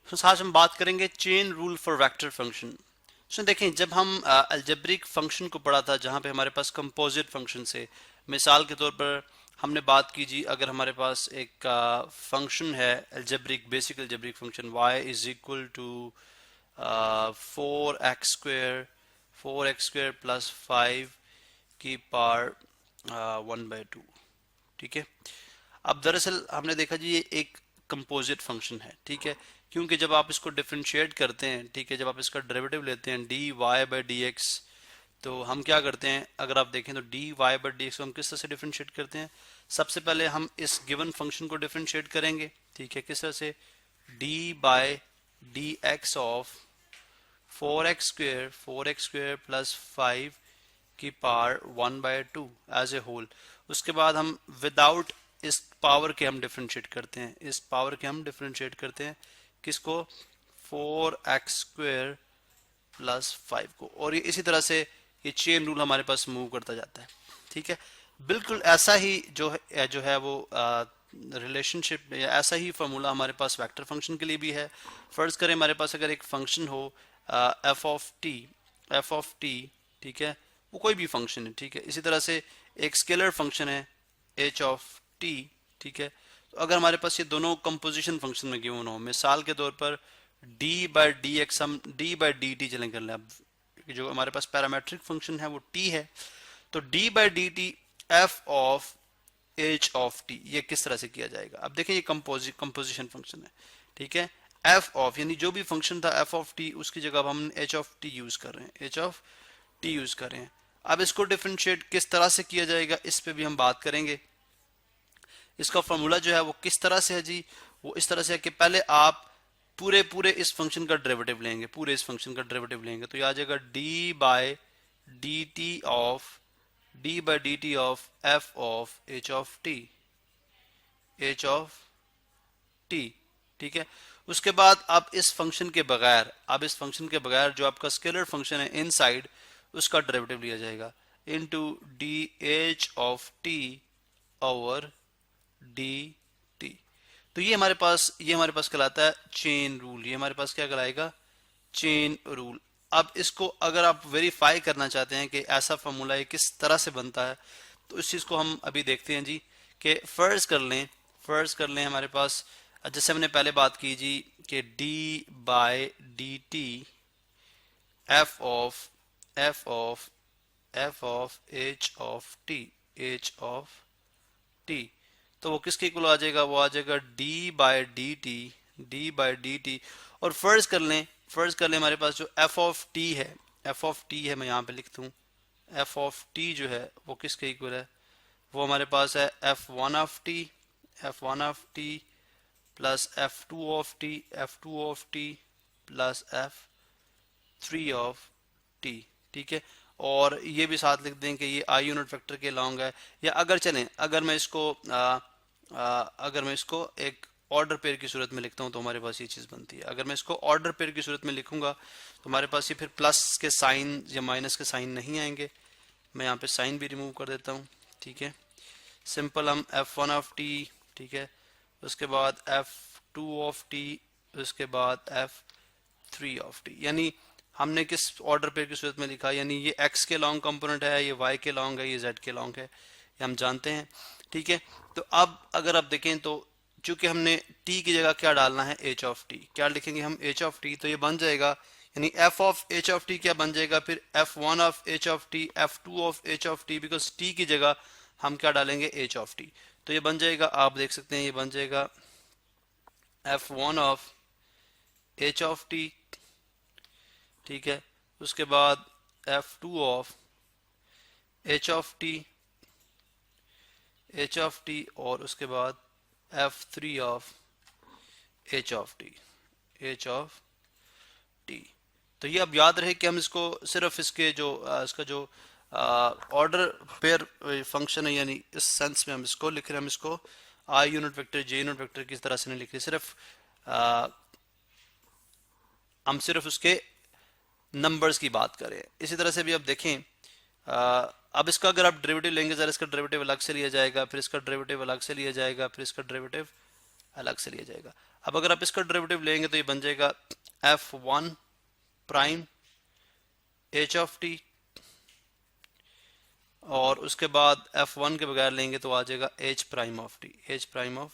तो आज हम बात करेंगे chain rule for vector function. So देखें, जब हम अलजेब्रिक फंक्शन को पढ़ा था जहाँ पे हमारे पास कंपोजिट फंक्शन से, मिसाल के तौर पर हमने बात की जी, अगर हमारे पास एक फंक्शन है algebraic, basic algebraic function y is equal to 4x square plus 5 की पावर 1/2। ठीक है। अब दरअसल हमने देखा जी ये एक कंपोजिट फंक्शन है, ठीक है, क्योंकि जब आप इसको डिफरेंशिएट करते हैं, ठीक है, जब आप इसका डेरिवेटिव लेते हैं D Y by D X, तो हम क्या करते हैं, अगर आप देखें तो D Y by D X को हम किस तरह से डिफरेंशिएट करते हैं। सबसे पहले हम इस गिवन फंक्शन को डिफरेंशिएट करेंगे, ठीक है, किस तरह से, D by D x of 4x square plus 5 की पावर 1/2 एज ए होल। उसके बाद हम विदाउट इस पावर के हम डिफरेंशिएट करते हैं, इस पावर के हम डिफरेंशिएट करते हैं किसको, 4x स्क्वेयर प्लस 5 को, और ये इसी तरह से ये चेन रूल हमारे पास मूव करता जाता है। ठीक है, बिल्कुल ऐसा ही जो है वो रिलेशनशिप या ऐसा ही फार्मूला हमारे पास वेक्टर फंक्शन के लिए भी है। फर्ज करें हमारे पास अगर एक फंक्शन हो एफ ऑफ टी, ठीक है, वो कोई भी फंक्शन है, ठीक है, इसी तरह से एक स्केलर फंक्शन है h(t), ठीक है। तो अगर हमारे पास ये दोनों कंपोजिशन फंक्शन में गिवन हो, मिसाल के तौर पर d बाई डी एक्स, हम d बाई डी टी चलें कर लें, अब जो हमारे पास पैरामेट्रिक फंक्शन है वो t है, तो d by D T F of h(t) ये किस तरह से किया जाएगा। अब देखिए ये कंपोजिशन फंक्शन है, ठीक है, एफ ऑफ यानी जो भी फंक्शन था एफ ऑफ टी, उसकी जगह अब हम h(t) यूज कर रहे हैं, h(t) यूज कर रहे हैं। अब इसको डिफरेंशिएट किस तरह से किया जाएगा इस पे भी हम बात करेंगे। इसका फॉर्मूला जो है वो किस तरह से है जी, वो इस तरह से है कि पहले आप पूरे पूरे इस फंक्शन का डेरिवेटिव लेंगे, पूरे इस फंक्शन का डेरिवेटिव लेंगे, तो ये आ जाएगा D by D T of F of H of T, ठीक है। उसके बाद आप इस फंक्शन के बगैर, जो आपका स्केलर फंक्शन है इनसाइड, उसका डेरिवेटिव लिया जाएगा into D H of T over D T. तो ये हमारे पास कहलाता है चेन रूल, ये हमारे पास क्या कहलाएगा, चेन रूल। अब इसको अगर आप वेरीफाई करना चाहते हैं कि ऐसा फॉर्मूला ये किस तरह से बनता है, तो इस चीज को हम अभी देखते हैं जी, कि फर्ज कर लें हमारे पास, जैसे हमने पहले बात की जी, कि d by D T F of H of T, तो वो किसके इक्वल आ जाएगा, वो आ जाएगा डी बाई डी टी। और फर्ज कर लें हमारे पास जो एफ ऑफ टी है, मैं यहाँ पे लिखता हूँ, एफ ऑफ टी जो है वो किसके इक्वल है, वो हमारे पास है F one of T plus F two of T plus f3 of T, ठीक है। और ये भी साथ लिख दें कि ये आई यूनिट वेक्टर के लॉन्ग है, या अगर मैं इसको एक ऑर्डर पेयर की सूरत में लिखता हूँ तो हमारे पास ये चीज़ बनती है। अगर मैं इसको ऑर्डर पेयर की सूरत में लिखूंगा तो हमारे पास ये फिर प्लस के साइन या माइनस के साइन नहीं आएंगे। मैं यहाँ पे साइन भी रिमूव कर देता हूँ, ठीक है। सिंपल हम f1(t), ठीक है, उसके बाद f2(t), उसके बाद f3(t), यानी हमने किस ऑर्डर पेयर की सूरत में लिखा, यानी ये x के लॉन्ग कंपोनेंट है, ये y के लॉन्ग है, ये z के लॉन्ग है, ये हम जानते हैं, ठीक है। तो अब अगर आप देखें तो चूंकि हमने t की जगह क्या डालना है, h(t), क्या लिखेंगे हम, h(t), तो ये बन जाएगा, यानी f ऑफ h(t) क्या बन जाएगा फिर, f1(t), f2(t), बिकॉज t की जगह हम क्या डालेंगे, h(t), तो ये बन जाएगा, आप देख सकते हैं ये बन जाएगा f1(t), ठीक है, उसके बाद f2(h(t), और उसके बाद f3(h(t). तो ये अब याद रहे कि हम इसको सिर्फ इसका जो ऑर्डर पेयर फंक्शन है, यानी इस सेंस में हम इसको लिख रहे हैं, हम इसको I unit vector J unit vector की तरह से नहीं लिख रहे, हम सिर्फ उसके नंबर्स की बात करें। इसी तरह से भी अब देखें, अब इसका अगर आप डेरिवेटिव लेंगे, जरा इसका डेरिवेटिव अलग से लिया जाएगा, फिर इसका डेरिवेटिव अलग से लिया जाएगा, फिर इसका डेरिवेटिव अलग से लिया जाएगा। अब अगर आप इसका डेरिवेटिव लेंगे तो ये बन जाएगा f1 prime h of T, और उसके बाद f1 के बगैर लेंगे तो आ जाएगा h prime of T, h prime of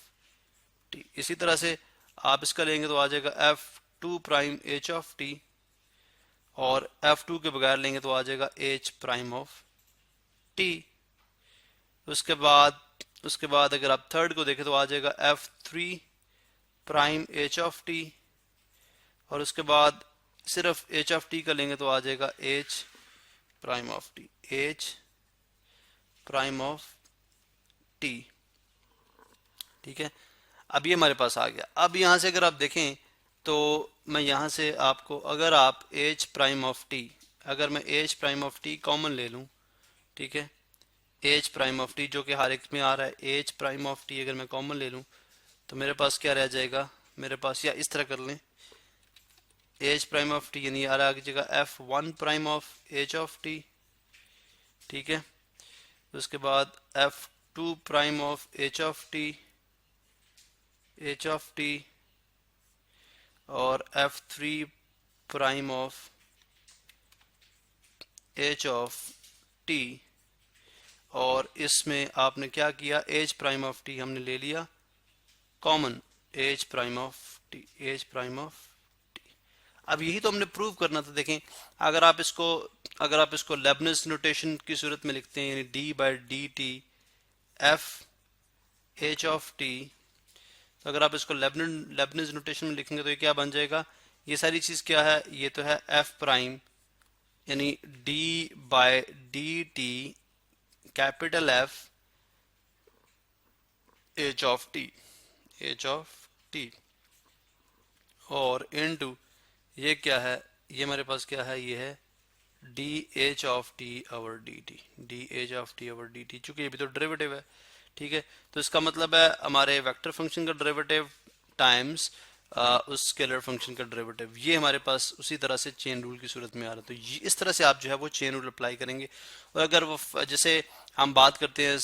T. इसी तरह से आप इसका लेंगे तो आ जाएगा f2 prime h of T, और f2 के बगैर लेंगे तो आ जाएगा h प्राइम ऑफ टी। उसके बाद अगर आप थर्ड को देखें तो आ जाएगा f3 prime h of T, और उसके बाद सिर्फ h ऑफ टी का लेंगे तो आ जाएगा h prime of T, h prime of T. ठीक है, अब ये हमारे पास आ गया। अब यहां से अगर आप देखें तो मैं यहां से आपको, अगर आप h प्राइम ऑफ टी, अगर मैं h prime of T common ले लूं, ठीक है, h प्राइम ऑफ टी जो कि हर एक में आ रहा है, h प्राइम ऑफ टी अगर मैं कॉमन ले लूं तो मेरे पास क्या रह जाएगा, मेरे पास, या इस तरह कर लें, h प्राइम ऑफ टी यानी आ जाएगा f1 prime of h of T. ठीक है, उसके बाद f2 prime of h of T, और f3 prime of h of T, और इसमें आपने क्या किया, h प्राइम ऑफ टी हमने ले लिया common, h prime of T, h prime of T. अब यही तो हमने प्रूव करना था। देखें, अगर आप इसको लेबनिज नोटेशन की सूरत में लिखते हैं, यानी d by D T F h of T, तो अगर आप इसको लेबनिज नोटेशन में लिखेंगे तो ये क्या बन जाएगा, ये सारी चीज क्या है, ये तो है f प्राइम यानी d by D T capital F h of T, और इनटू ये क्या है, ये हमारे पास क्या है, ये है D H of T over D T, D H of T over D T, चूंकि ये भी तो डेरिवेटिव है। ठीक है, तो इसका मतलब है हमारे वेक्टर फंक्शन का डेरिवेटिव टाइम्स उस स्केलर फंक्शन का डेरिवेटिव, ये हमारे पास उसी तरह से चेन रूल की सूरत में आ रहा है। तो इस तरह से आप जो है वो चेन रूल अप्लाई करेंगे। और अगर वो जैसे हम बात करते हैं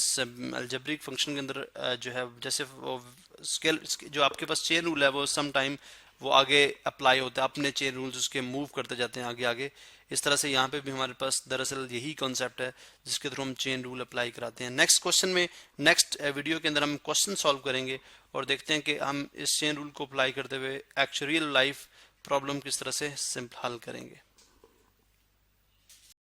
अलजेब्रिक फंक्शन के अंदर जो है, जैसे वो स्केल जो आपके पास चेन रूल है वो सम टाइम वो आगे अप्लाई होता है, अपने चेन रूल्स उसके मूव करते जाते हैं आगे आगे। इस तरह से यहाँ पे भी हमारे पास दरअसल यही कॉन्सेप्ट है जिसके थ्रू हम चेन रूल अप्लाई कराते हैं। नेक्स्ट वीडियो के अंदर हम क्वेश्चन सॉल्व करेंगे और देखते हैं कि हम इस चेन रूल को अप्लाई करते हुए एक्चुअल लाइफ प्रॉब्लम किस तरह से सिंपल हल करेंगे।